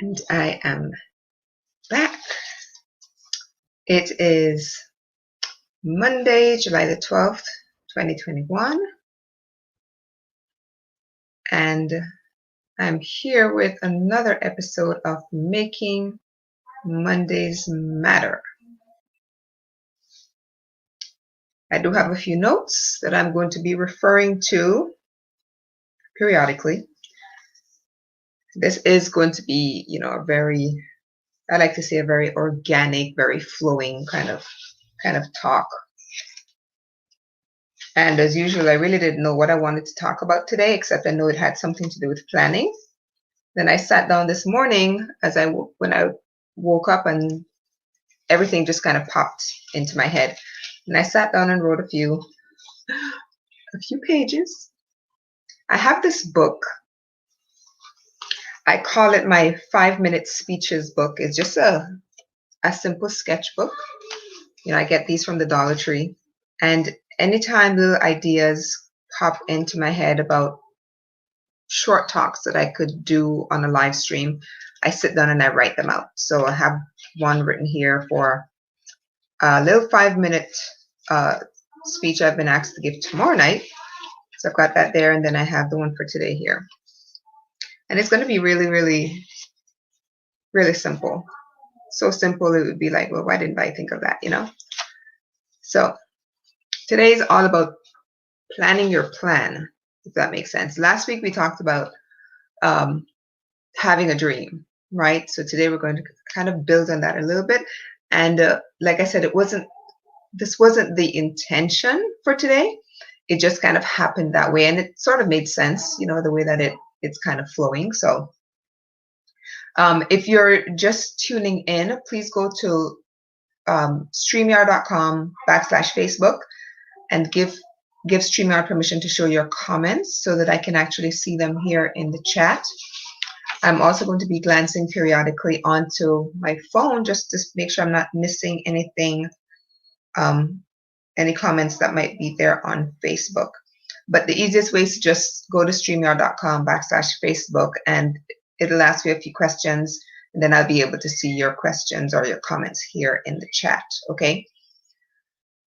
And I am back. It is Monday, July the 12th, 2021. And I'm here with another episode of Making Mondays Matter. I do have a few notes that I'm going to be referring to periodically. This is going to be, I like to say a very organic, very flowing kind of talk. And as usual, I really didn't know what I wanted to talk about today, except I know it had something to do with planning. Then I sat down this morning when I woke up, and everything just kind of popped into my head. And I sat down and wrote a few pages. I have this book. I call it my 5-minute speeches book. It's just a simple sketchbook. I get these from the Dollar Tree. And anytime little ideas pop into my head about short talks that I could do on a live stream, I sit down and I write them out. So I have one written here for a little 5-minute speech I've been asked to give tomorrow night. So I've got that there, and then I have the one for today here. And it's going to be really, really, really simple. So simple it would be like, well, why didn't I think of that, So today is all about planning your plan, if that makes sense. Last week we talked about having a dream, right? So today we're going to kind of build on that a little bit. And like I said, this wasn't the intention for today. It just kind of happened that way, and it sort of made sense, the way that it's kind of flowing. So if you're just tuning in, please go to StreamYard.com/Facebook and give StreamYard permission to show your comments so that I can actually see them here in the chat. I'm also going to be glancing periodically onto my phone just to make sure I'm not missing anything, any comments that might be there on Facebook. But the easiest way is to just go to StreamYard.com/Facebook, and it'll ask you a few questions, and then I'll be able to see your questions or your comments here in the chat, okay?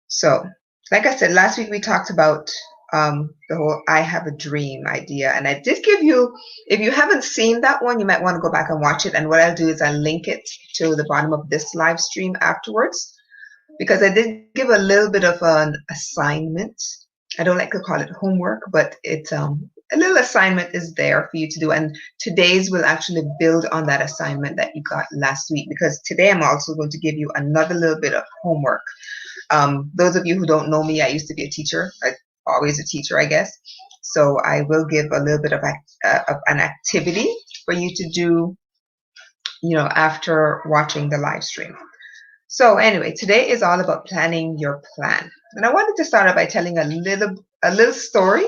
So, like I said, last week we talked about the whole I have a dream idea, and I did give you, if you haven't seen that one, you might want to go back and watch it. And what I'll do is I'll link it to the bottom of this live stream afterwards, because I did give a little bit of an assignment. I don't like to call it homework, but it's a little assignment is there for you to do, and today's will actually build on that assignment that you got last week, because today I'm also going to give you another little bit of homework. Those of you who don't know me, I used to be a teacher. I'm always a teacher, I guess. So I will give a little bit of an activity for you to do, after watching the live stream. So anyway, today is all about planning your plan. And I wanted to start out by telling a little story.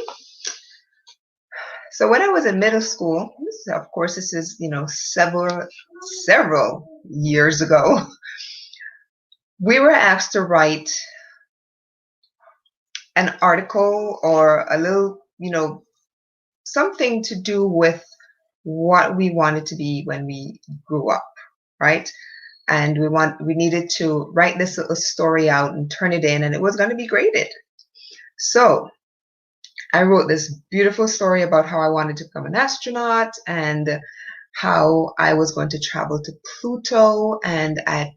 So when I was in middle school, of course, this is, several years ago, we were asked to write an article or a little, something to do with what we wanted to be when we grew up, right? And we needed to write this little story out and turn it in, and it was going to be graded. So I wrote this beautiful story about how I wanted to become an astronaut and how I was going to travel to Pluto, and I had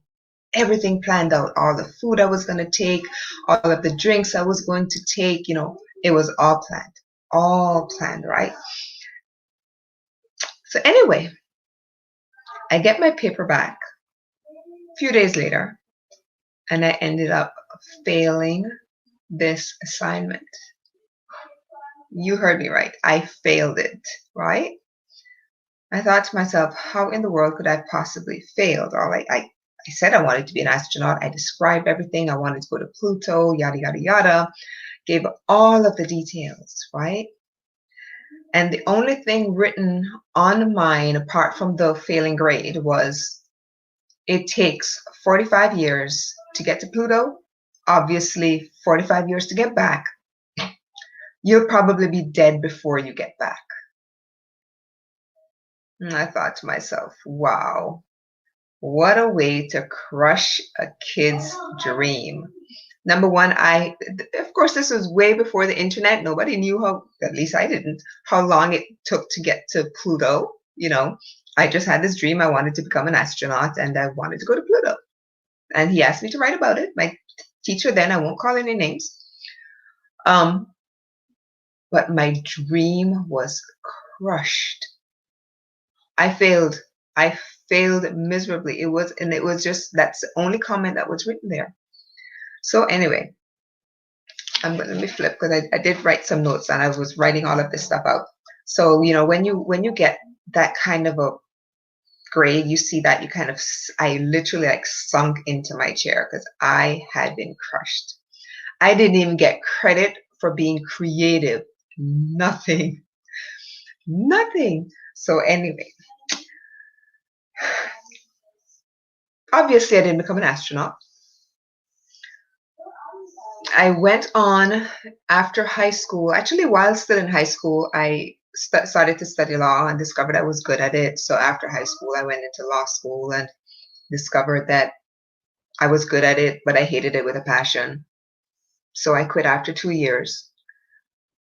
everything planned out, all the food I was going to take, all of the drinks I was going to take, it was all planned, right? So anyway, I get my paper back a few days later, and I ended up failing this assignment. You heard me right. I failed it, right? I thought to myself, how in the world could I possibly fail? All right, I said I wanted to be an astronaut. I described everything. I wanted to go to Pluto, yada, yada, yada. Gave all of the details, right? And the only thing written on mine, apart from the failing grade, was it takes 45 years to get to Pluto. Obviously, 45 years to get back. You'll probably be dead before you get back. And I thought to myself, wow, what a way to crush a kid's dream. Number one, of course, this was way before the internet. Nobody knew how, at least I didn't, how long it took to get to Pluto. I just had this dream. I wanted to become an astronaut and I wanted to go to Pluto. And he asked me to write about it. My teacher then, I won't call any names. But my dream was crushed. I failed. I failed miserably. It was just, that's the only comment that was written there. So anyway, let me flip because I did write some notes and I was writing all of this stuff out. So, when you get that kind of a grade, you see that I literally like sunk into my chair because I had been crushed. I didn't even get credit for being creative. Nothing. So anyway, obviously I didn't become an astronaut. I went on after high school. Actually, while still in high school, I started to study law and discovered I was good at it. So after high school, I went into law school and discovered that I was good at it, but I hated it with a passion. So I quit after 2 years.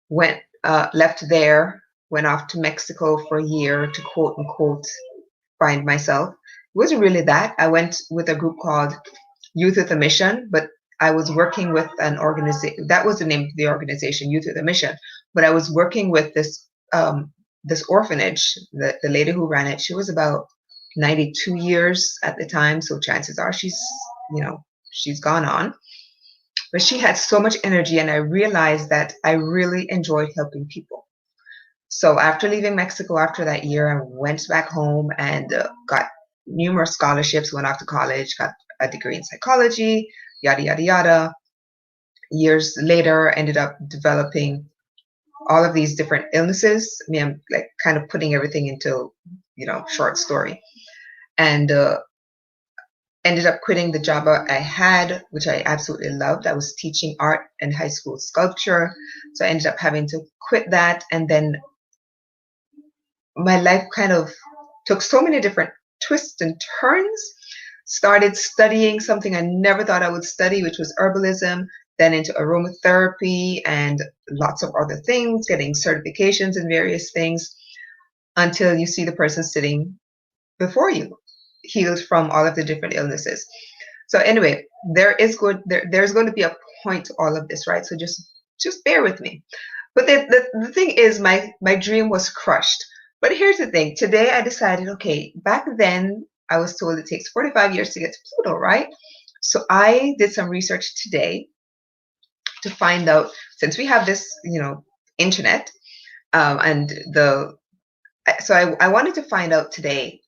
Left there, went off to Mexico for a year to quote unquote find myself. It wasn't really that. I went with a group called Youth with a Mission, but I was working with an organization. That was the name of the organization, Youth with a Mission. But I was working with this orphanage. The lady who ran it, she was about 92 years at the time. So chances are she's gone on. But she had so much energy, and I realized that I really enjoyed helping people. So after leaving Mexico after that year, I went back home and got numerous scholarships, went off to college, got a degree in psychology, yada, yada, yada. Years later, ended up developing all of these different illnesses. I mean, I'm like kind of putting everything into, short story. And ended up quitting the job I had, which I absolutely loved. I was teaching art and high school sculpture. So I ended up having to quit that. And then my life kind of took so many different twists and turns. Started studying something I never thought I would study, which was herbalism, then into aromatherapy and lots of other things, getting certifications in various things until you see the person sitting before you, healed from all of the different illnesses. So anyway, there's going to be a point to all of this, right? So just bear with me. But the thing is, my dream was crushed. But here's the thing. Today I decided, okay, back then I was told it takes 45 years to get to Pluto, right? So I did some research today to find out, since we have this, internet, so I wanted to find out today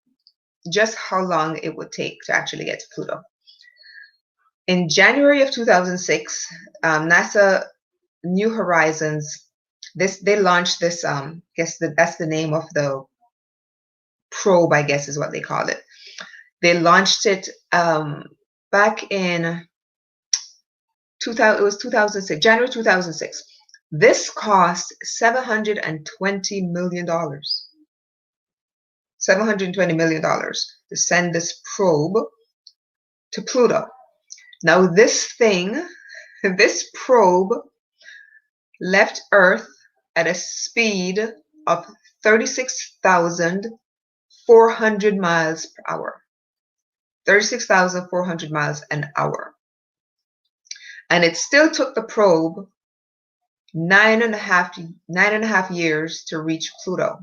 just how long it would take to actually get to Pluto. In January of 2006, NASA New Horizons, they launched this, that's the name of the probe, I guess is what they call it. They launched it back in 2006, January 2006. This cost $720 million. $720 million to send this probe to Pluto. Now this probe left Earth at a speed of 36,400 miles per hour. 36,400 miles an hour. And it still took the probe 9.5 years to reach Pluto.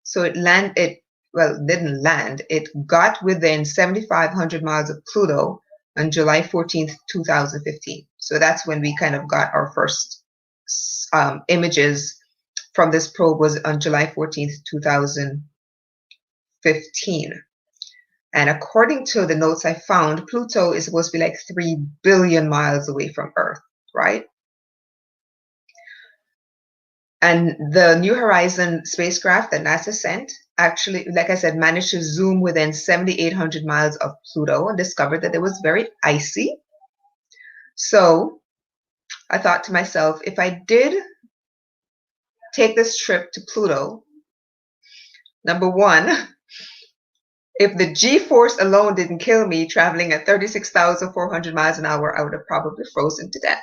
So it didn't land. It got within 7,500 miles of Pluto on July 14th, 2015. So that's when we kind of got our first images from this probe, was on July 14th, 2015. And according to the notes I found, Pluto is supposed to be like 3 billion miles away from Earth, right? And the New Horizon spacecraft that NASA sent actually, like I said, managed to zoom within 7,800 miles of Pluto and discovered that it was very icy. So I thought to myself, if I did take this trip to Pluto, number one, If the G-force alone didn't kill me traveling at 36,400 miles an hour, I would have probably frozen to death.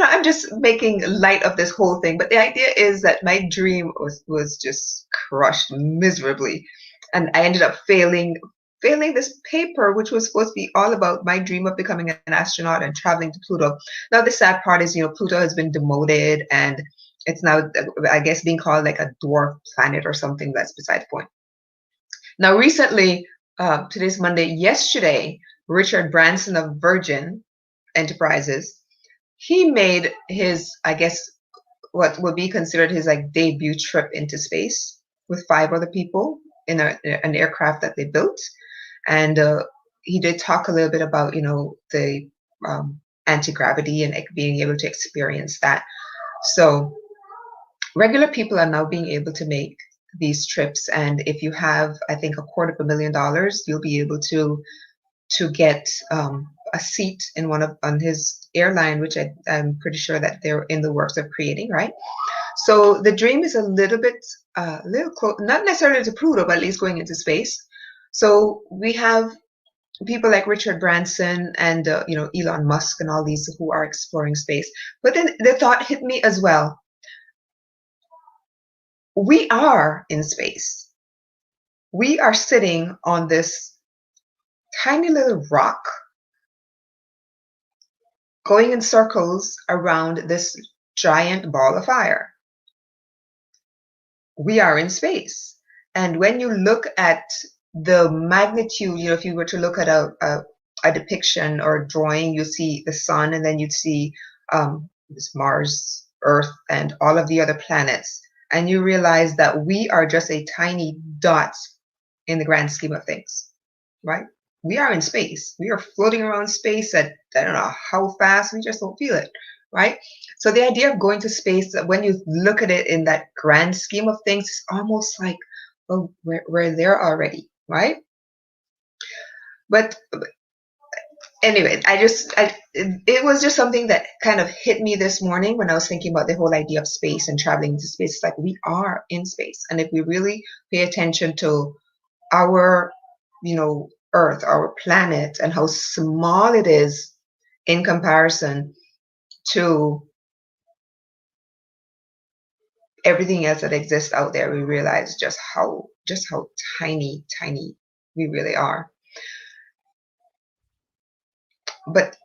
I'm just making light of this whole thing, but the idea is that my dream was just crushed miserably, and I ended up failing this paper, which was supposed to be all about my dream of becoming an astronaut and traveling to Pluto. Now, the sad part is, Pluto has been demoted, and it's now, I guess, being called like a dwarf planet or something. That's beside the point. Now, recently, today's Monday, yesterday, Richard Branson of Virgin Enterprises, he made his, I guess, what would be considered his like debut trip into space with 5 other people in an aircraft that they built. And he did talk a little bit about, the anti-gravity and being able to experience that. So regular people are now being able to make these trips. And if you have, I think, $250,000, you'll be able to get a seat in on his airline, which I'm pretty sure that they're in the works of creating, right? So the dream is a little bit, little close, not necessarily to Pluto, but at least going into space. So we have people like Richard Branson and Elon Musk and all these who are exploring space. But then the thought hit me as well. We are in space. We are sitting on this tiny little rock going in circles around this giant ball of fire. We are in space. And when you look at the magnitude, if you were to look at a depiction or a drawing, you see the sun, and then you'd see this Mars, Earth, and all of the other planets. And you realize that we are just a tiny dot in the grand scheme of things, right? We are in space. We are floating around space at, I don't know how fast, we just don't feel it, right? So the idea of going to space, when you look at it in that grand scheme of things, it's almost like, oh, we're there already, right? But anyway, it was just something that kind of hit me this morning when I was thinking about the whole idea of space and traveling to space. It's like we are in space. And if we really pay attention to our, Earth, our planet, and how small it is in comparison to everything else that exists out there, we realize just how tiny we really are. But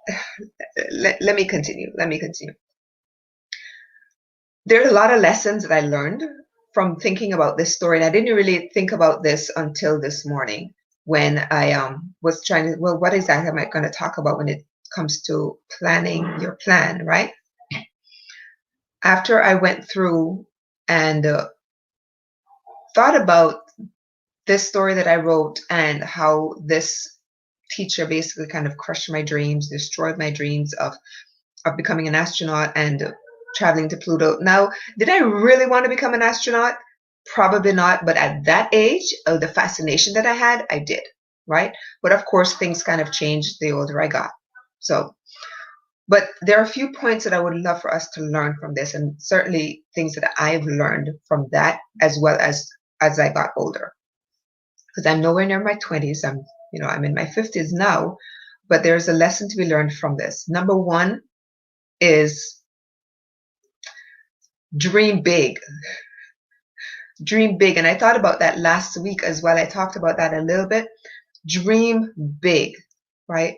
let me continue. There's a lot of lessons that I learned from thinking about this story, and I didn't really think about this until this morning when I was trying to, well, what exactly am I going to talk about when it comes to planning your plan, right? After I went through and thought about this story that I wrote and how this teacher basically kind of crushed my dreams, destroyed my dreams of becoming an astronaut and traveling to Pluto. Now, did I really want to become an astronaut? Probably not. But at that age, the fascination that I had, I did, right? But of course, things kind of changed the older I got. So, but there are a few points that I would love for us to learn from this, and certainly things that I've learned from that as well as I got older. Because I'm nowhere near my 20s. I'm in my 50s now, but there's a lesson to be learned from this. Number one is dream big. Dream big. And I thought about that last week as well. I talked about that a little bit. Dream big, right?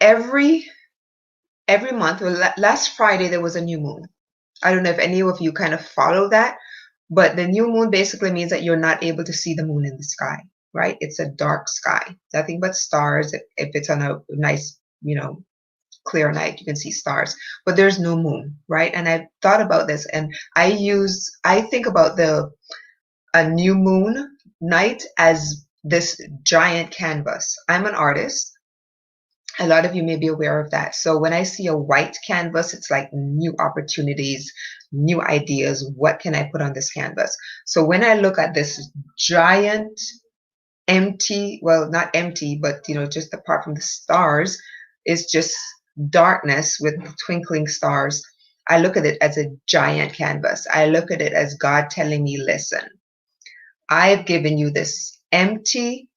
Every month, last Friday, there was a new moon. I don't know if any of you kind of follow that, but the new moon basically means that you're not able to see the moon in the sky, right? It's a dark sky, nothing but stars. If it's on a nice, clear night, you can see stars, but there's no moon, right? And I thought about this, and I think about a new moon night as this giant canvas. I'm an artist. A lot of you may be aware of that. So when I see a white canvas, it's like new opportunities, new ideas. What can I put on this canvas? So when I look at this giant empty, well, not empty, but just apart from the stars, it's just darkness with twinkling stars. I look at it as a giant canvas. I look at it as God telling me, listen, I've given you this empty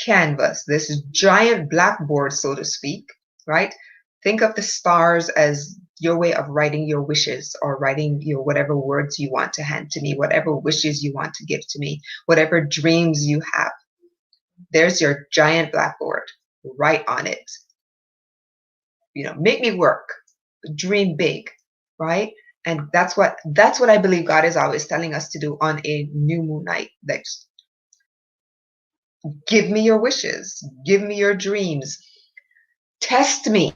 canvas, this giant blackboard, so to speak, right? Think of the stars as your way of writing your wishes, or writing your whatever words you want to hand to me, whatever wishes you want to give to me, whatever dreams you have. There's your giant blackboard. Write on it. Make me work. Dream big, right? And that's what I believe God is always telling us to do on a new moon night. Like, give me your wishes, give me your dreams, test me.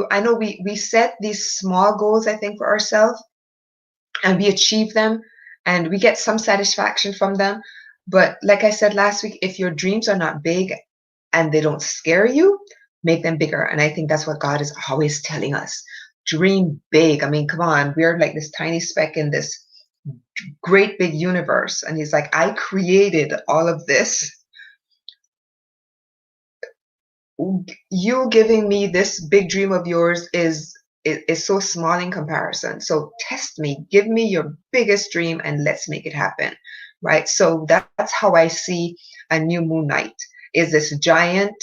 I know we set these small goals, I think, for ourselves, and we achieve them, and we get some satisfaction from them. But like I said last week, if your dreams are not big and they don't scare you, make them bigger. And I think that's what God is always telling us. Dream big. I mean, come on, we're like this tiny speck in this great big universe. And he's like, I created all of this. You giving me this big dream of yours is so small in comparison. So test me, give me your biggest dream, and let's make it happen, right? So that's how I see a new moon night, is this giant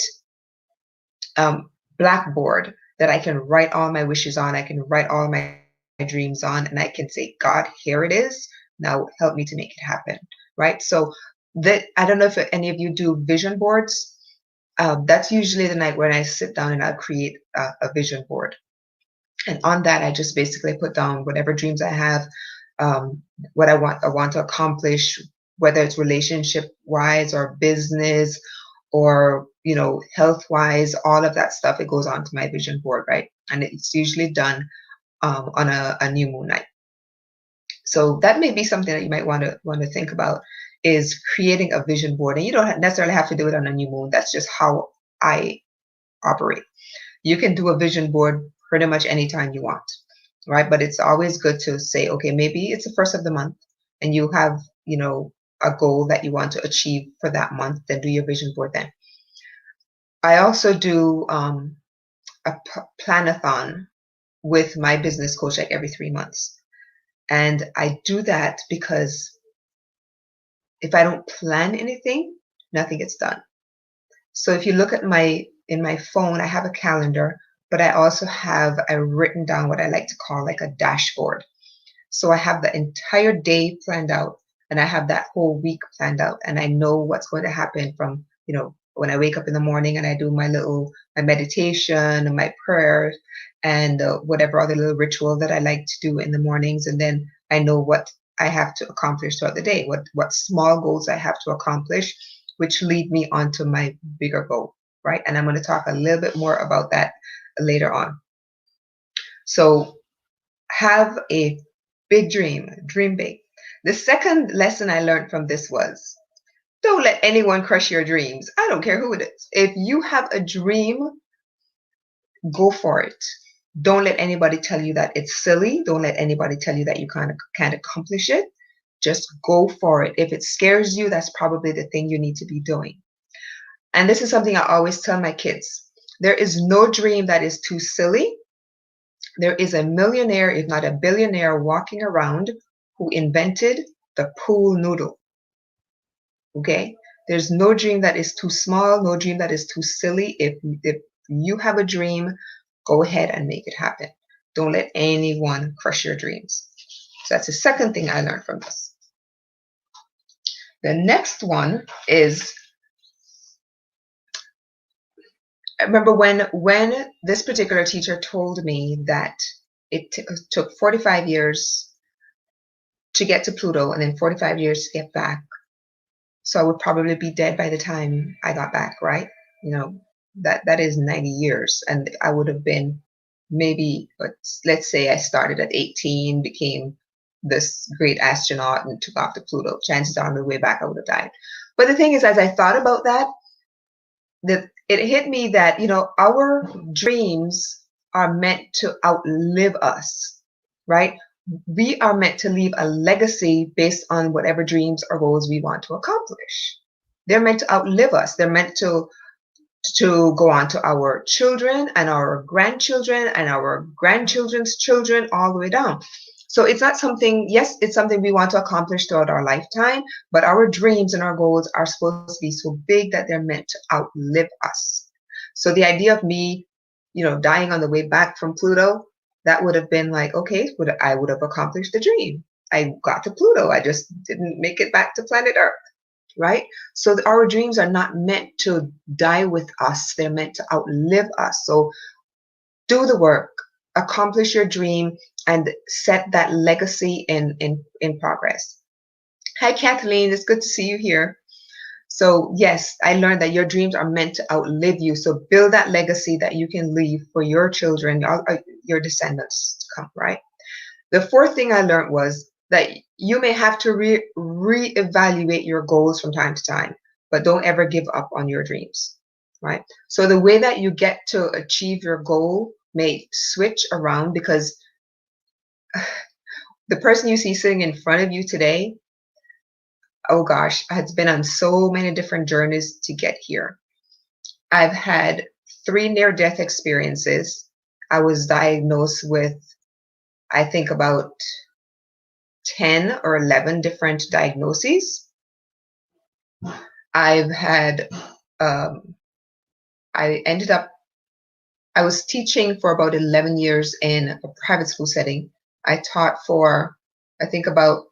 blackboard that I can write all my wishes on. I can write all my dreams on, and I can say, God, here it is. Now help me to make it happen, right? So I don't know if any of you do vision boards. That's usually the night when I sit down and I'll create a vision board. And on that, I just basically put down whatever dreams I have, what I want to accomplish, whether it's relationship wise or business or, health wise, all of that stuff. It goes onto my vision board, right? And it's usually done on a new moon night. So that may be something that you might want to think about, is creating a vision board. And you don't necessarily have to do it on a new moon. That's just how I operate. You can do a vision board pretty much anytime you want, right? But it's always good to say, okay, maybe it's the first of the month and you have, a goal that you want to achieve for that month, then do your vision board then. I also do a planathon with my business coach like every 3 months. And I do that because if I don't plan anything, nothing gets done. So if you look at in my phone, I have a calendar, but I also have written down what I like to call like a dashboard. So I have the entire day planned out, and I have that whole week planned out, and I know what's going to happen from, when I wake up in the morning and I do my meditation and my prayer and whatever other little ritual that I like to do in the mornings. And then I know what I have to accomplish throughout the day, what small goals I have to accomplish, which lead me onto my bigger goal, right? And I'm going to talk a little bit more about that later on. So have a big dream big. The second lesson I learned from this was, don't let anyone crush your dreams. I don't care who it is. If you have a dream, go for it. Don't let anybody tell you that it's silly. Don't let anybody tell you that you can't accomplish it. Just go for it. If it scares you, that's probably the thing you need to be doing. And this is something I always tell my kids. There is no dream that is too silly. There is a millionaire, if not a billionaire, walking around who invented the pool noodle. Okay? There's no dream that is too small, no dream that is too silly. If you have a dream, go ahead and make it happen. Don't let anyone crush your dreams. So that's the second thing I learned from this. The next one is, I remember when this particular teacher told me that it took 45 years to get to Pluto and then 45 years to get back. So I would probably be dead by the time I got back, right? That is 90 years. And I would have been maybe, let's say I started at 18, became this great astronaut and took off to Pluto. Chances are on the way back I would have died. But the thing is, as I thought about that, it hit me that, our dreams are meant to outlive us, right? We are meant to leave a legacy based on whatever dreams or goals we want to accomplish. They're meant to outlive us. They're meant to go on to our children and our grandchildren and our grandchildren's children, all the way down. So it's not something, yes, it's something we want to accomplish throughout our lifetime, but our dreams and our goals are supposed to be so big that they're meant to outlive us. So the idea of me, dying on the way back from Pluto, that would have been like, okay, I would have accomplished the dream. I got to Pluto. I just didn't make it back to planet Earth, right? So our dreams are not meant to die with us. They're meant to outlive us. So do the work, accomplish your dream, and set that legacy in progress. Hi, Kathleen. It's good to see you here. So yes, I learned that your dreams are meant to outlive you. So build that legacy that you can leave for your children, your descendants to come, right? The fourth thing I learned was that you may have to reevaluate your goals from time to time, but don't ever give up on your dreams, right? So the way that you get to achieve your goal may switch around because the person you see sitting in front of you today, oh gosh, has been on so many different journeys to get here. I've had 3 near-death experiences. I was diagnosed with, I think, about 10 or 11 different diagnoses. I've had, I was teaching for about 11 years in a private school setting. I taught for, I think, about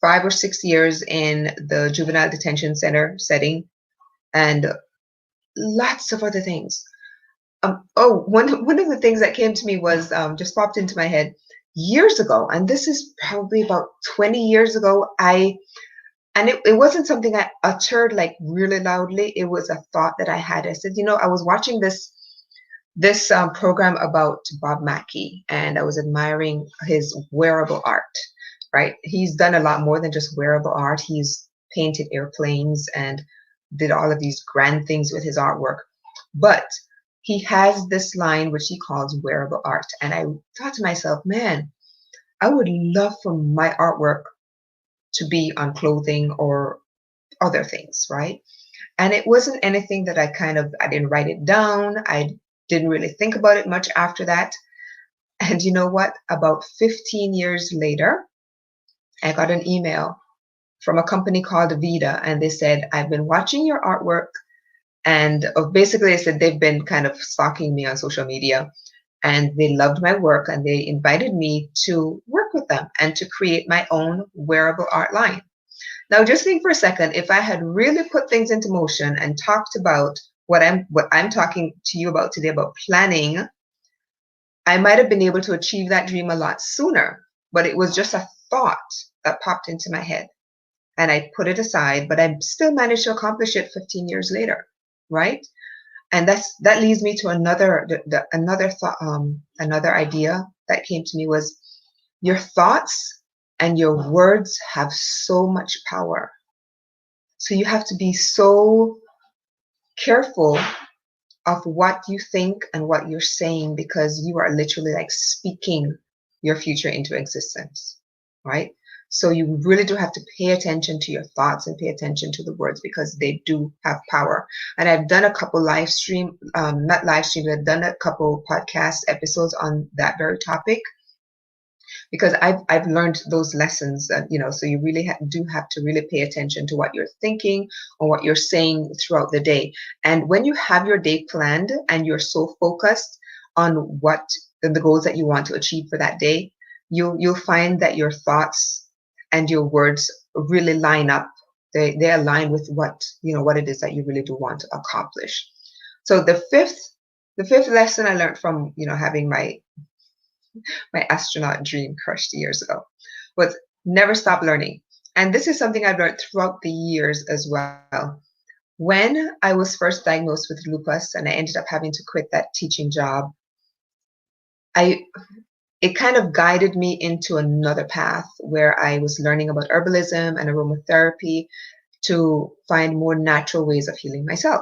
5 or 6 years in the juvenile detention center setting, and lots of other things. One of the things that came to me was just popped into my head years ago, and this is probably about 20 years ago. It wasn't something I uttered like really loudly. It was a thought that I had. I said, I was watching this program about Bob Mackie, and I was admiring his wearable art. Right? He's done a lot more than just wearable art. He's painted airplanes and did all of these grand things with his artwork. But he has this line which he calls wearable art. And I thought to myself, man, I would love for my artwork to be on clothing or other things, right? And it wasn't anything that I didn't write it down. I didn't really think about it much after that. And you know what? About 15 years later, I got an email from a company called Vida, and they said, I've been watching your artwork, and basically they said they've been kind of stalking me on social media, and they loved my work, and they invited me to work with them and to create my own wearable art line. Now, just think for a second, if I had really put things into motion and talked about what I'm talking to you about today, about planning, I might have been able to achieve that dream a lot sooner, but it was just a thought that popped into my head. And I put it aside, but I still managed to accomplish it 15 years later, right? And that leads me to another thought, another idea that came to me was your thoughts and your words have so much power. So you have to be so careful of what you think and what you're saying, because you are literally like speaking your future into existence, right? So you really do have to pay attention to your thoughts and pay attention to the words, because they do have power. And I've done a couple not live streams, I've done a couple podcast episodes on that very topic, because I've learned those lessons, so you really do have to really pay attention to what you're thinking or what you're saying throughout the day. And when you have your day planned and you're so focused on what the goals that you want to achieve for that day, you'll find that your thoughts and your words really line up. They align with what it is that you really do want to accomplish. So the fifth lesson I learned from having my astronaut dream crushed years ago was never stop learning. And this is something I've learned throughout the years as well. When I was first diagnosed with lupus and I ended up having to quit that teaching job, it kind of guided me into another path where I was learning about herbalism and aromatherapy to find more natural ways of healing myself.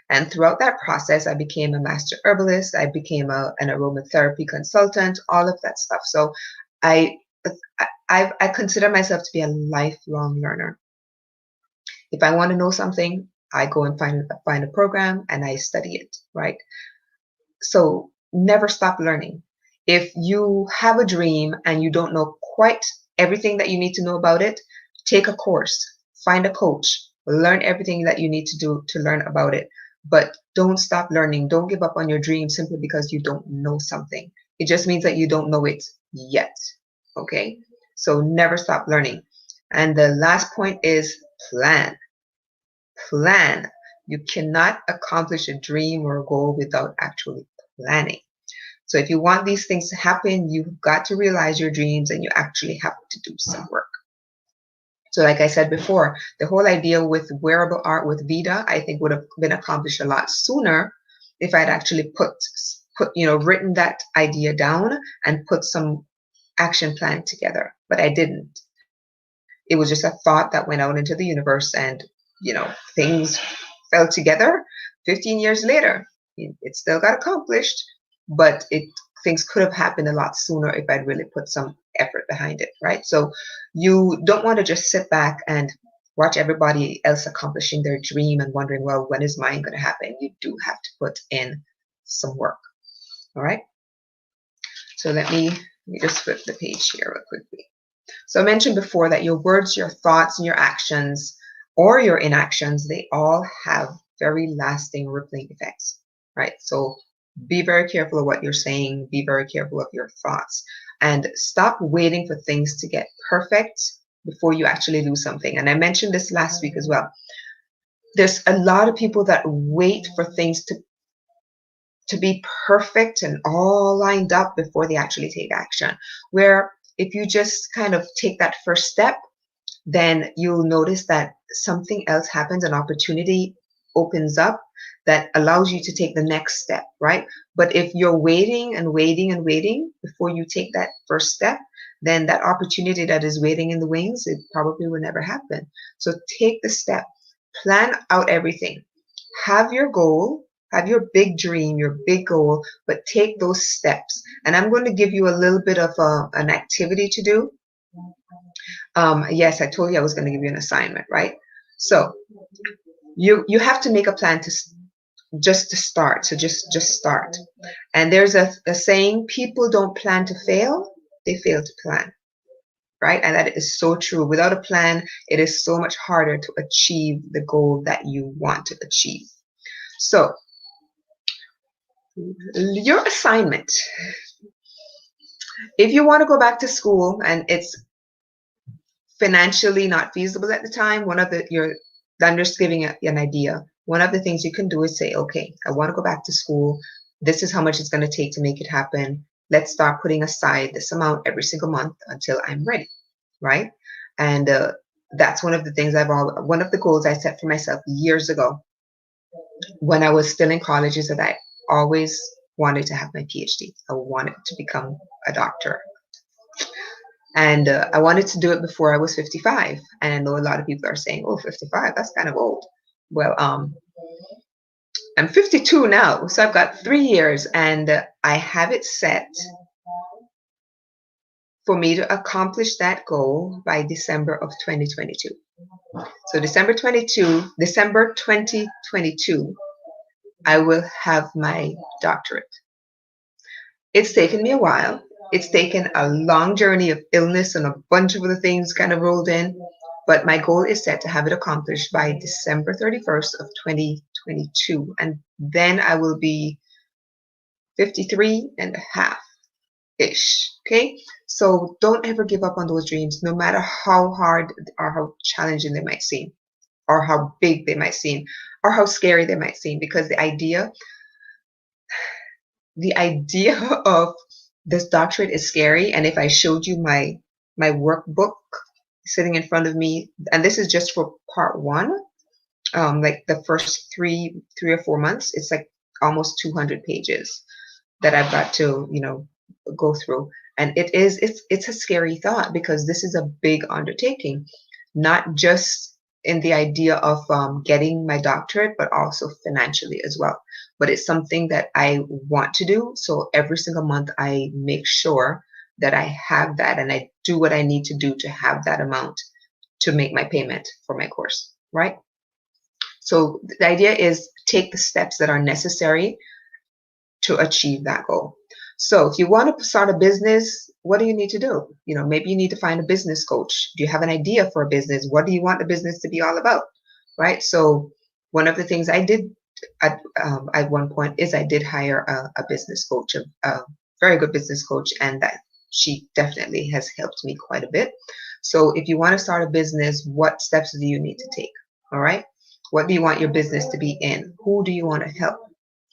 And throughout that process, I became a master herbalist. I became an aromatherapy consultant, all of that stuff. So I consider myself to be a lifelong learner. If I want to know something, I go and find a program and I study it, right? So never stop learning. If you have a dream and you don't know quite everything that you need to know about it, take a course, find a coach, learn everything that you need to do to learn about it. But don't stop learning. Don't give up on your dream simply because you don't know something. It just means that you don't know it yet. Okay? So never stop learning. And the last point is plan. Plan. You cannot accomplish a dream or a goal without actually planning. So if you want these things to happen, you've got to realize your dreams and you actually have to do some work. So like I said before, the whole idea with wearable art with Vida, I think would have been accomplished a lot sooner if I'd actually written that idea down and put some action plan together. But I didn't. It was just a thought that went out into the universe and, things fell together 15 years later. It still got accomplished, but things could have happened a lot sooner if I'd really put some effort behind it, right? So you don't want to just sit back and watch everybody else accomplishing their dream and wondering, well, when is mine going to happen? You do have to put in some work. All right. So let me just flip the page here real quickly. So I mentioned before that your words, your thoughts, and your actions or your inactions, they all have very lasting rippling effects, right? So be very careful of what you're saying. Be very careful of your thoughts and stop waiting for things to get perfect before you actually do something. And I mentioned this last week as well. There's a lot of people that wait for things to be perfect and all lined up before they actually take action. Where if you just kind of take that first step, then you'll notice that something else happens, an opportunity opens up that allows you to take the next step, right? But if you're waiting and waiting and waiting before you take that first step, then that opportunity that is waiting in the wings, it probably will never happen. So take the step, plan out everything, have your goal, have your big dream, your big goal, but take those steps. And I'm going to give you a little bit of an activity to do. Yes, I told you I was going to give you an assignment, right? So you have to make a plan to start. So just start. And there's a saying, people don't plan to fail, they fail to plan, right? And that is so true. Without a plan, it is so much harder to achieve the goal that you want to achieve. So your assignment, if you want to go back to school and it's financially not feasible at the time, I'm just giving an idea. One of the things you can do is say, okay, I want to go back to school. This is how much it's going to take to make it happen. Let's start putting aside this amount every single month until I'm ready, right? And that's one of the things one of the goals I set for myself years ago when I was still in college is that I always wanted to have my PhD. I wanted to become a doctor. And I wanted to do it before I was 55. And I know a lot of people are saying, oh, 55, that's kind of old. Well, I'm 52 now, so I've got 3 years, and I have it set for me to accomplish that goal by December of 2022. So December 2022, I will have my doctorate. It's taken me a while. It's taken a long journey of illness and a bunch of other things kind of rolled in. But my goal is set to have it accomplished by December 31st of 2022. And then I will be 53 and a half-ish. Okay? So don't ever give up on those dreams, no matter how hard or how challenging they might seem, or how big they might seem, or how scary they might seem, because the idea of this doctorate is scary. And if I showed you my workbook sitting in front of me, and this is just for part one, like the first three or 4 months, it's like almost 200 pages that I've got to, go through. And it's a scary thought, because this is a big undertaking, not just in the idea of getting my doctorate, but also financially as well. But it's something that I want to do. So every single month I make sure that I have that, and I do what I need to do to have that amount to make my payment for my course, right? So the idea is take the steps that are necessary to achieve that goal. So if you want to start a business, what do you need to do? Maybe you need to find a business coach. Do you have an idea for a business? What do you want the business to be all about? Right? So one of the things I did at one point is I did hire a business coach, a very good business coach, and that she definitely has helped me quite a bit. So if you want to start a business, what steps do you need to take? All right. What do you want your business to be in? Who do you want to help?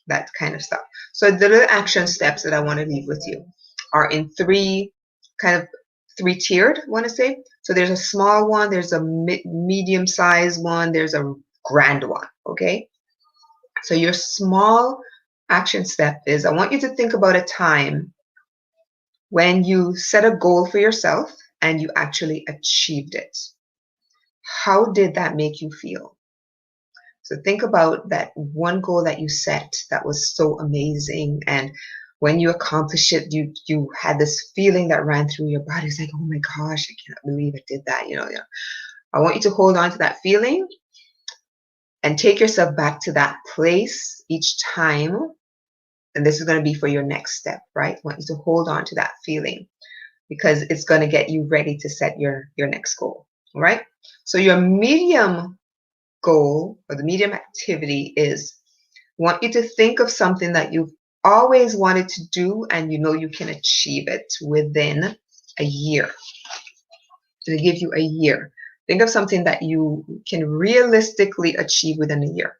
That kind of stuff. So the little action steps that I want to leave with you are in three tiered, I want to say. So there's a small one, there's a medium sized one, there's a grand one. Okay. So your small action step is, I want you to think about a time when you set a goal for yourself and you actually achieved it. How did that make you feel? So think about that one goal that you set that was so amazing, and when you accomplish it, you had this feeling that ran through your body. It's like, oh my gosh, I cannot believe I did that. I want you to hold on to that feeling and take yourself back to that place each time. And this is going to be for your next step, right? I want you to hold on to that feeling because it's going to get you ready to set your next goal, all right? So your medium goal or the medium activity is, I want you to think of something that you've always wanted to do and you can achieve it within a year. To give you a year. Think of something that you can realistically achieve within a year.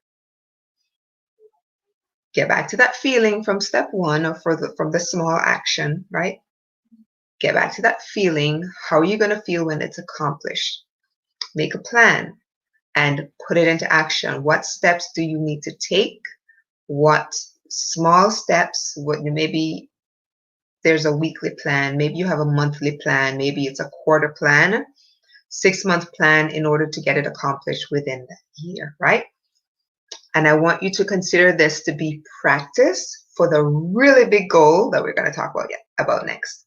Get back to that feeling from step one or from the small action, right? Get back to that feeling. How are you going to feel when it's accomplished? Make a plan and put it into action. What steps do you need to take? What small steps? Maybe there's a weekly plan. Maybe you have a monthly plan. Maybe it's a quarter plan, 6-month plan in order to get it accomplished within that year, right? And I want you to consider this to be practice for the really big goal that we're going to talk about next.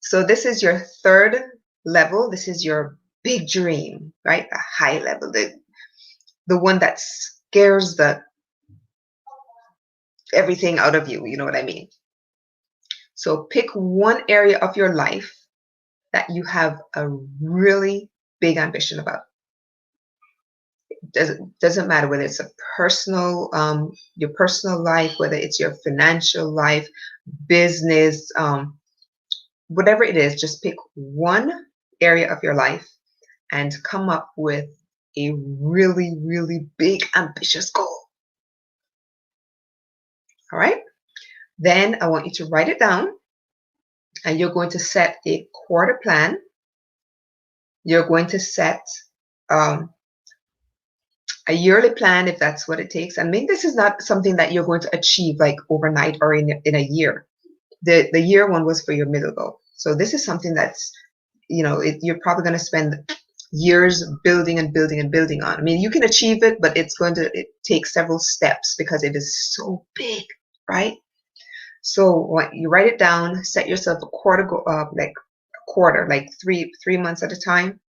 So this is your third level. This is your big dream, right? The high level, the one that scares everything out of you. You know what I mean? So pick one area of your life that you have a really big ambition about. Doesn't matter whether it's a personal, your personal life, whether it's your financial life, business, whatever it is, just pick one area of your life and come up with a really, really big, ambitious goal. All right. Then I want you to write it down, and you're going to set a quarter plan. You're going to set a yearly plan if that's what it takes. I mean, this is not something that you're going to achieve like overnight or in a year. The year one was for your middle goal. So this is something that's, you're probably going to spend years building and building and building on. I mean, you can achieve it, but it take several steps because it is so big, right? So you write it down, set yourself a quarter, like 3 months at a time.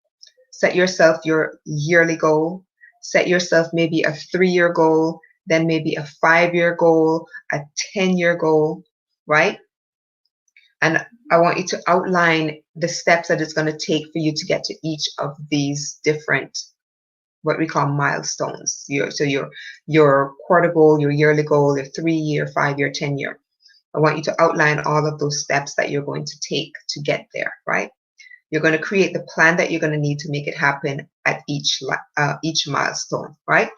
Set yourself your yearly goal. Set yourself maybe a 3-year goal, then maybe a 5-year goal, a 10-year goal, right? And I want you to outline the steps that it's going to take for you to get to each of these different, what we call milestones. Your quarter goal, your yearly goal, your 3-year, 5-year, 10-year. I want you to outline all of those steps that you're going to take to get there, right? You're going to create the plan that you're going to need to make it happen at each milestone, right?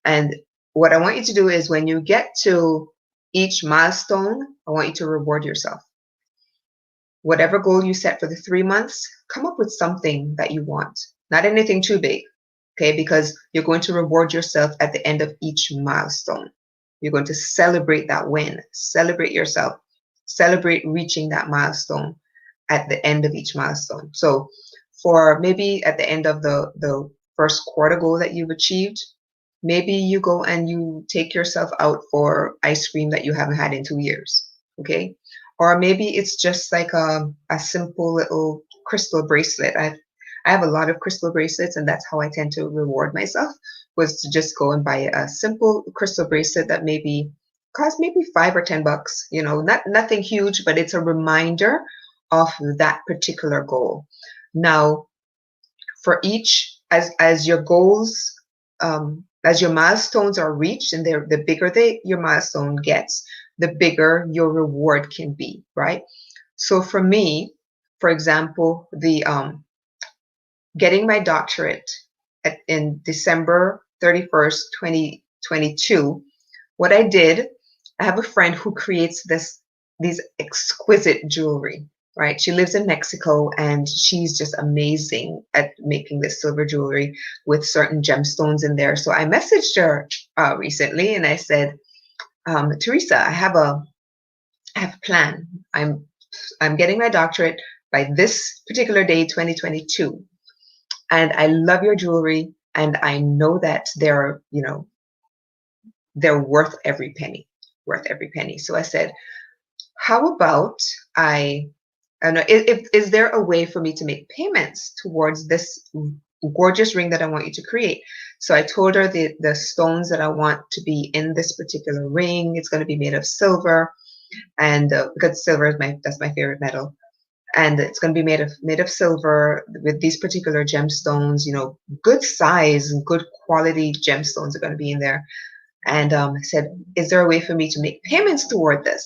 And what I want you to do is when you get to each milestone, I want you to reward yourself. Whatever goal you set for the 3 months, come up with something that you want. Not anything too big, okay? Because you're going to reward yourself at the end of each milestone. You're going to celebrate that win, celebrate yourself, celebrate reaching that milestone at the end of each milestone. So for maybe at the end of the first quarter goal that you've achieved, maybe you go and you take yourself out for ice cream that you haven't had in 2 years, okay? Or maybe it's just like a simple little crystal bracelet. I have a lot of crystal bracelets, and that's how I tend to reward myself, was to just go and buy a simple crystal bracelet that maybe cost maybe $5 or $10, nothing huge, but it's a reminder of that particular goal. Now, for each, as your goals, as your milestones are reached, and the bigger your milestone gets, the bigger your reward can be, right? So for me, for example, the getting my doctorate in December 31st, 2022, what I did, I have a friend who creates these exquisite jewelry, right? She lives in Mexico, and she's just amazing at making this silver jewelry with certain gemstones in there. So I messaged her recently, and I said, Teresa, I have a plan. I'm getting my doctorate by this particular day, 2022. And I love your jewelry, and I know that they're worth every penny, worth every penny. So I said, how about I don't know, is there a way for me to make payments towards this gorgeous ring that I want you to create? So I told her the stones that I want to be in this particular ring. It's going to be made of silver, and because silver is that's my favorite metal. And it's going to be made of silver with these particular gemstones, good size and good quality gemstones are going to be in there. And I said, is there a way for me to make payments toward this?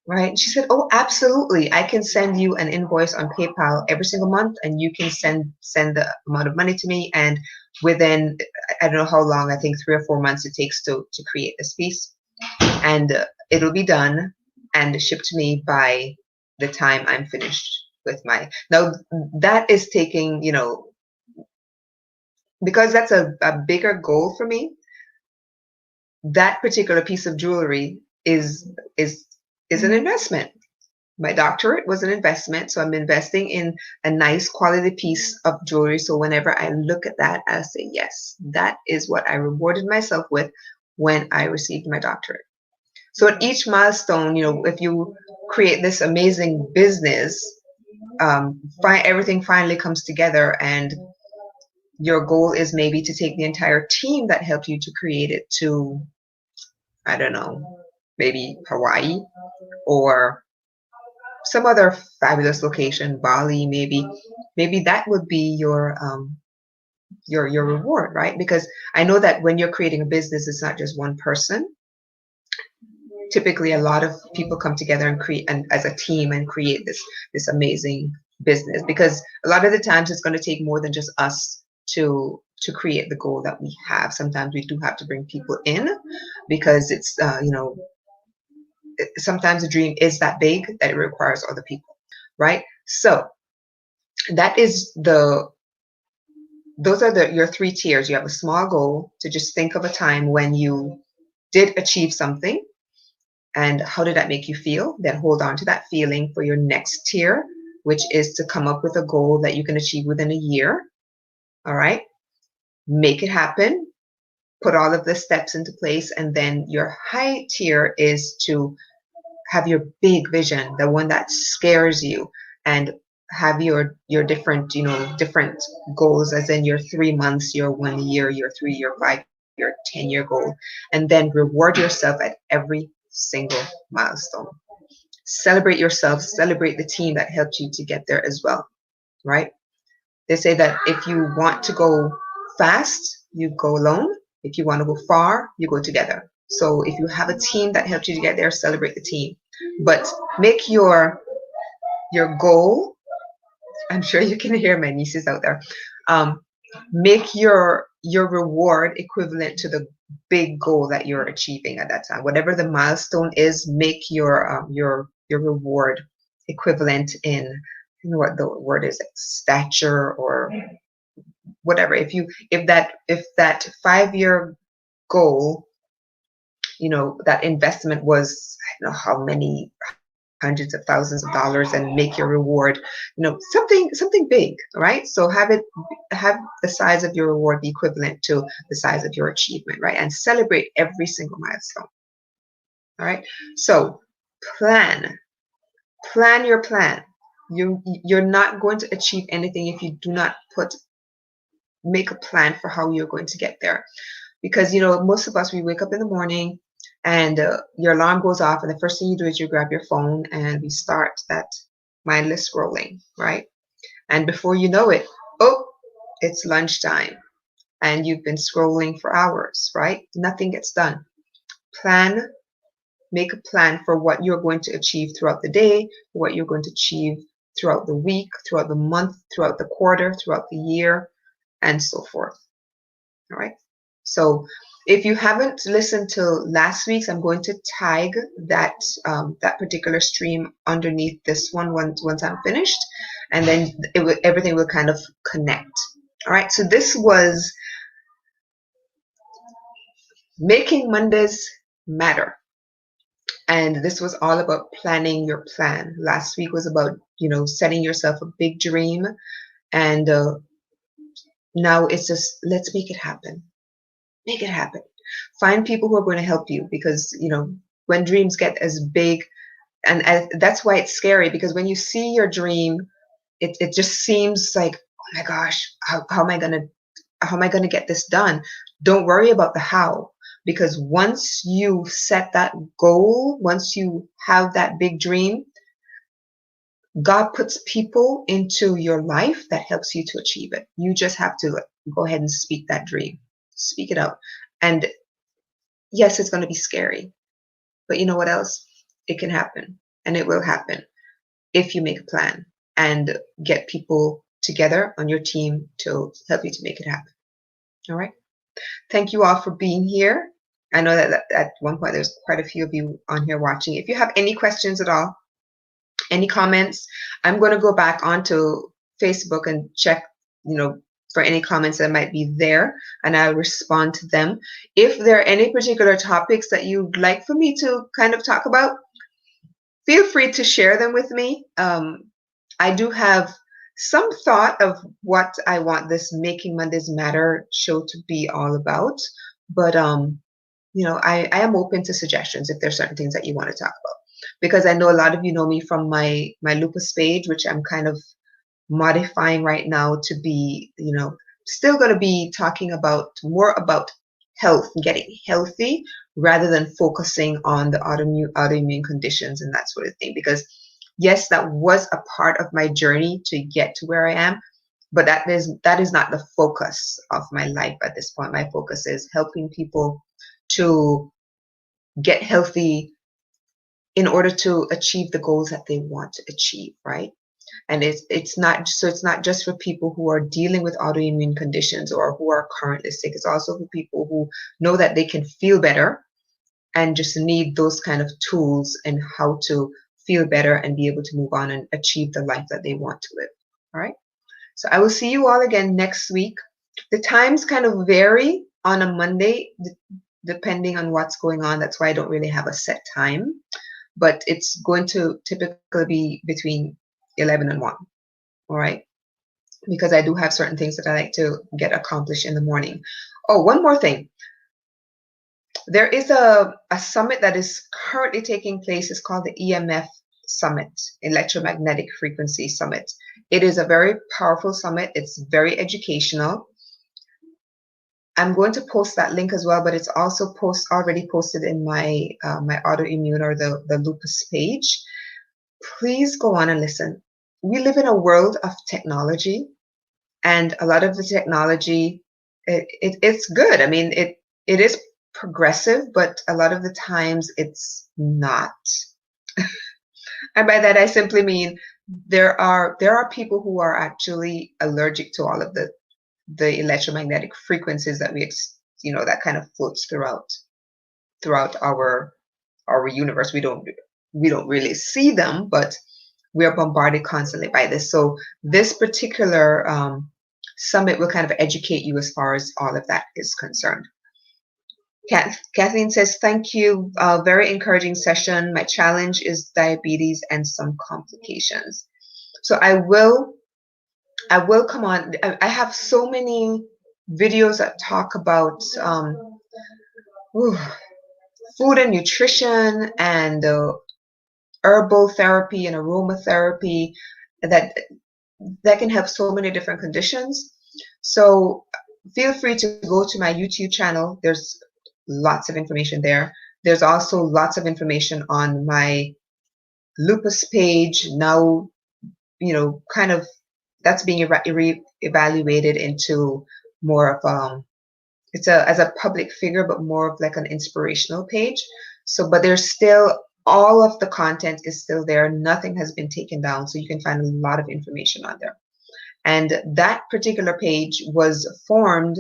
Right? She said, oh, absolutely. I can send you an invoice on PayPal every single month, and you can send the amount of money to me. And within, I don't know how long, I think 3 or 4 months it takes to create this piece. And it'll be done and shipped to me by the time I'm finished with now that is taking, because that's a bigger goal for me. That particular piece of jewelry is an investment. My doctorate was an investment, so I'm investing in a nice quality piece of jewelry. So whenever I look at that, I say, yes, that is what I rewarded myself with when I received my doctorate. So at each milestone, if you create this amazing business, everything finally comes together, and your goal is maybe to take the entire team that helped you to create it to, I don't know, maybe Hawaii or some other fabulous location, Bali, maybe that would be your reward, right? Because I know that when you're creating a business, it's not just one person. Typically, a lot of people come together and create, and as a team, and create this amazing business. Because a lot of the times, it's going to take more than just us to create the goal that we have. Sometimes we do have to bring people in, because it's sometimes the dream is that big that it requires other people, right? So that is those are your 3 tiers. You have a small goal to just think of a time when you did achieve something, and how did that make you feel? Then hold on to that feeling for your next tier, which is to come up with a goal that you can achieve within a year. All right, make it happen, put all of the steps into place, and then your high tier is to have your big vision, the one that scares you, and have your different different goals, as in your 3 months, your 1 year, your 3 year, 5 year, 10-year goal, and then reward yourself at every single milestone. Celebrate yourself, celebrate the team that helped you to get there as well, right? They say that if you want to go fast, you go alone. If you want to go far, you go together. So if you have a team that helped you to get there, celebrate the team. But make your goal, I'm sure you can hear my nieces out there, make your reward equivalent to the big goal that you're achieving at that time. Whatever the milestone is, make your reward equivalent in, what the word is, stature or whatever. If that 5-year goal, that investment was, I don't know how many hundreds of thousands of dollars, and make your reward, something big, right? So have the size of your reward be equivalent to the size of your achievement, right? And celebrate every single milestone. All right. So plan your plan. You're not going to achieve anything if you do not make a plan for how you're going to get there. Because most of us, we wake up in the morning, and your alarm goes off, and the first thing you do is you grab your phone and we start that mindless scrolling, right? And before you know it, oh, it's lunchtime and you've been scrolling for hours, right? Nothing gets done. Plan, make a plan for what you're going to achieve throughout the day, what you're going to achieve throughout the week, throughout the month, throughout the quarter, throughout the year, and so forth. All right. So if you haven't listened to last week's, I'm going to tag that that particular stream underneath this one once I'm finished, and then everything will kind of connect. All right. So this was Making Mondays Matter. And this was all about planning your plan. Last week was about, setting yourself a big dream. And now it's just, let's make it happen. Make it happen. Find people who are going to help you because, when dreams get as big, and that's why it's scary, because when you see your dream, it just seems like, oh my gosh, how am I going to get this done? Don't worry about the how, because once you set that goal, once you have that big dream, God puts people into your life that helps you to achieve it. You just have to go ahead and speak that dream, speak it out. And yes, it's going to be scary, but you know what else? It can happen, and it will happen if you make a plan and get people together on your team to help you to make it happen. All right. Thank you all for being here. I know that at one point there's quite a few of you on here watching. If you have any questions at all, any comments, I'm going to go back onto Facebook and check, for any comments that might be there, and I'll respond to them. If there are any particular topics that you'd like for me to kind of talk about, feel free to share them with me. I do have some thought of what I want this Making Mondays Matter show to be all about, but I am open to suggestions if there's certain things that you want to talk about, because I know a lot of you know me from my lupus page, which I'm kind of modifying right now to be, still going to be talking about more about health, getting healthy, rather than focusing on the autoimmune conditions and that sort of thing. Because yes, that was a part of my journey to get to where I am, but that is not the focus of my life at this point. My focus is helping people to get healthy in order to achieve the goals that they want to achieve, right? And it's not just for people who are dealing with autoimmune conditions or who are currently sick. It's also for people who know that they can feel better and just need those kind of tools and how to feel better and be able to move on and achieve the life that they want to live. All right. So I will see you all again next week. The times kind of vary on a Monday depending on what's going on. That's why I don't really have a set time, but it's going to typically be between 11 and 1. All right. Because I do have certain things that I like to get accomplished in the morning. Oh, one more thing. There is a summit that is currently taking place. It's called the EMF Summit, Electromagnetic Frequency Summit. It is a very powerful summit. It's very educational. I'm going to post that link as well, but it's also already posted in my my autoimmune or the lupus page. Please go on and listen. We live in a world of technology, and a lot of the technology, it's good. I mean, it is progressive, but a lot of the times it's not. And by that I simply mean there are people who are actually allergic to all of the electromagnetic frequencies that that kind of floats throughout our universe. We don't really see them, but we are bombarded constantly by this. So this particular summit will kind of educate you as far as all of that is concerned. Kathleen says, thank you. Very encouraging session. My challenge is diabetes and some complications. So I will come on. I have so many videos that talk about food and nutrition and herbal therapy and aromatherapy that can help so many different conditions. So feel free to go to my YouTube channel. There's lots of information there. There's also lots of information on my lupus page now, kind of that's being evaluated into more of it's a as a public figure, but more of like an inspirational page. So, but there's still all of the content is still there. Nothing has been taken down, so you can find a lot of information on there. And that particular page was formed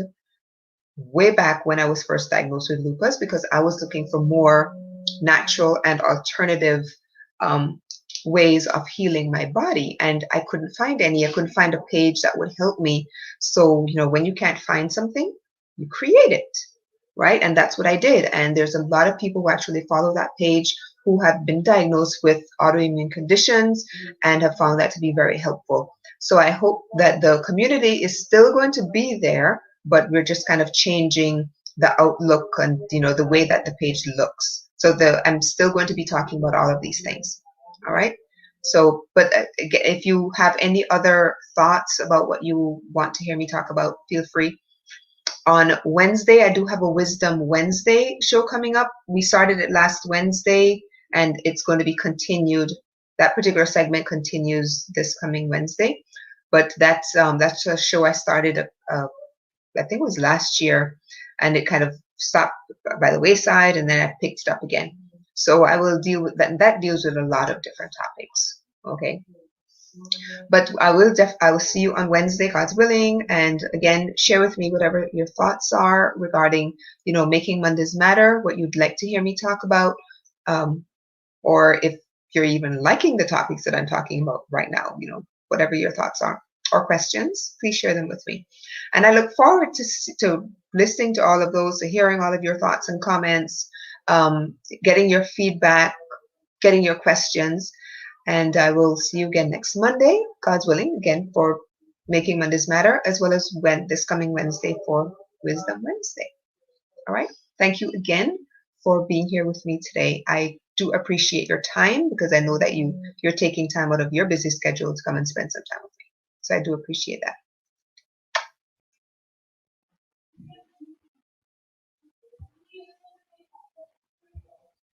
way back when I was first diagnosed with lupus because I was looking for more natural and alternative um, ways of healing my body, and I couldn't find any. I couldn't find a page that would help me. So, when you can't find something, you create it, right? And that's what I did. And there's a lot of people who actually follow that page who have been diagnosed with autoimmune conditions and have found that to be very helpful. So I hope that the community is still going to be there, but we're just kind of changing the outlook and the way that the page looks. So I'm still going to be talking about all of these things. All right. So, but if you have any other thoughts about what you want to hear me talk about, feel free. On Wednesday, I do have a Wisdom Wednesday show coming up. We started it last Wednesday, and it's going to be continued. That particular segment continues this coming Wednesday. But that's a show I started, I think it was last year, and it kind of stopped by the wayside, and then I picked it up again. So I will deal with that. That deals with a lot of different topics. Okay. But I will see you on Wednesday, God's willing. And again, share with me whatever your thoughts are regarding, making Mondays matter, what you'd like to hear me talk about, or if you're even liking the topics that I'm talking about right now, whatever your thoughts are or questions, please share them with me. And I look forward to listening to all of those, to hearing all of your thoughts and comments, getting your feedback, getting your questions. And I will see you again next Monday, God's willing, again for Making Mondays Matter, as well as this coming Wednesday for Wisdom Wednesday. All right. Thank you again for being here with me today. I do appreciate your time because I know that you're taking time out of your busy schedule to come and spend some time with me. So I do appreciate that.